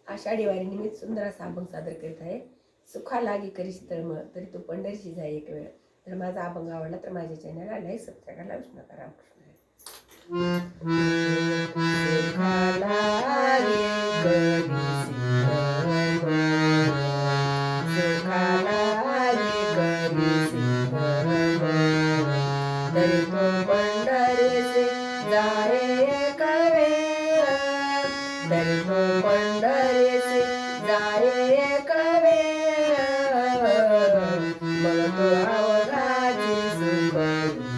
आषाढी वारी निमित्त सुंदर असा अभंग सादर करीत आहे. सुखा लागी करीस तळमळ तरी तू पंढरीची जाई एक वेळ. तर माझा अभंग आवडला तर माझ्या चॅनलला लाईक सबस्क्राईब करायला विसरू नका. रामकृष्ण हरी. सुखा लागी करीसी तळमळ, सुखा लागी करीसी तळमळ, तरी तू पंढरीची जाई एक वेळ. तरी तू पंढरीची जाई एक वेळ. मग तू अवघाची सुख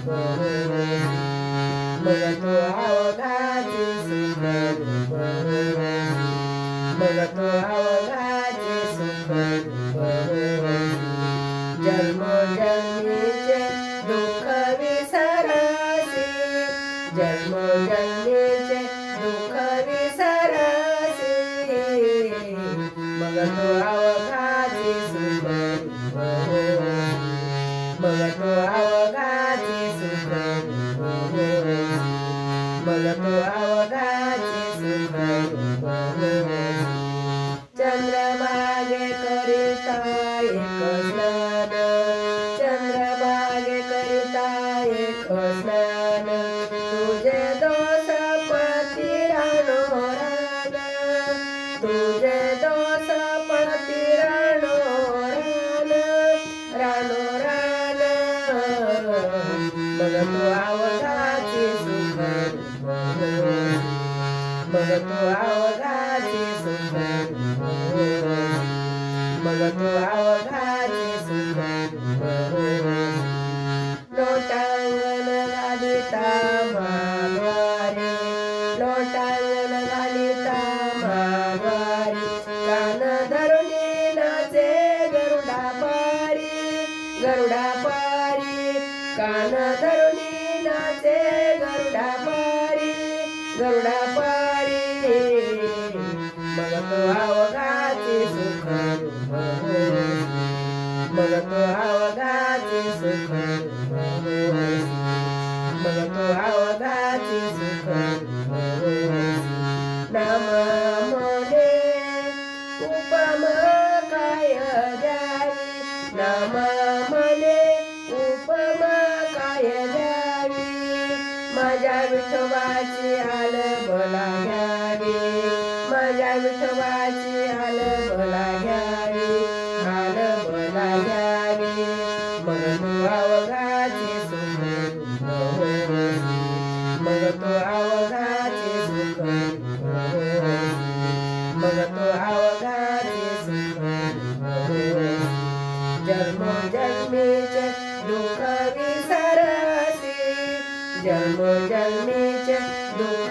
रूप, मग तू अवघाची सुख रूप, मग तू अवघाची सुख रूप. जन्मोजन्मीचे दुःख विसरसी, जन्मोजन्मीचे दुःख विसरसी. मग तू अवघाची सुख रूप, मग तू अवघाची सुख रूप, मग तू अवघाची सुख रूप. चंद्रभागे करिता एक स्नान, चंद्रभागे करिता एक स्नान, तुझे दोष पती रानो रान, तुझे दोष पती रानो रान, रानो रान. मग तू अवघाची सुख रूप, मग तू अवघाची सुख रूप, मग तू अवघाची सुख रूप. लोटांगण घालिता माघारी, लोटांगण घालिता माघारी, कान धरुणी नाचे गरुडा पारी, गरुडा पारी, कान धरुणी नाचे गरुडा पारी, गरुडा पारी. मग तू अवघाची सुख रूप, मग तू अवघाची सुख रूप, मग तू अवघाची सुख रूप. नाम म्हणे उपमा काय द्यावी, नाम म्हणे उपमा काय द्यावी. माझ्या विठोबाची हाल भला घ्यावी, माझ्या विठोबाची हाल भला घ्यावी, हाल भला घ्यावी. मग तू अवघाची सुख रूप, मग तू अवघाची सुख रूप, मग तू अवघाची सुख रूप. जन्मोजन्मीचे दुःख विसरसी, जन्मोजन्मीचे दुःख